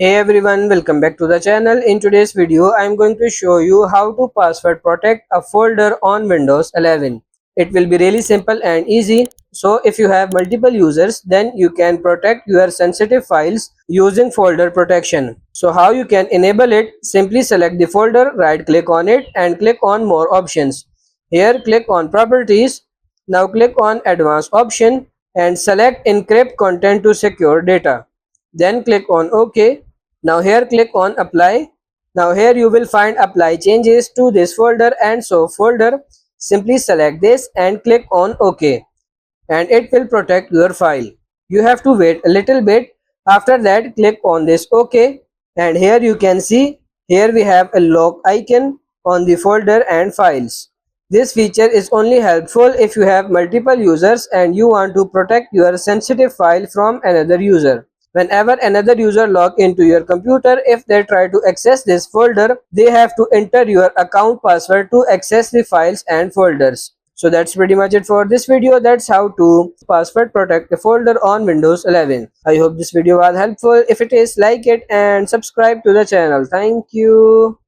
Hey everyone, welcome back to the channel. In today's video, I am going to show you how to password protect a folder on Windows 11. It will be really simple and easy. So if you have multiple users, then you can protect your sensitive files using folder protection. So how you can enable it? Simply select the folder, right click on it and click on more options. Here click on properties. Now click on advanced option and select encrypt content to secure data. Then click on OK. Now here click on apply. Now here you will find apply changes to this folder and so folder. Simply select this and click on OK and it will protect your file. You have to wait a little bit. After that click on this OK and here you can see here we have a lock icon on the folder and files. This feature is only helpful if you have multiple users and you want to protect your sensitive file from another user. Whenever another user log into your computer, if they try to access this folder, they have to enter your account password to access the files and folders. So that's pretty much it for this video. That's how to password protect a folder on Windows 11. I hope this video was helpful. If it is, like it and subscribe to the channel. Thank you.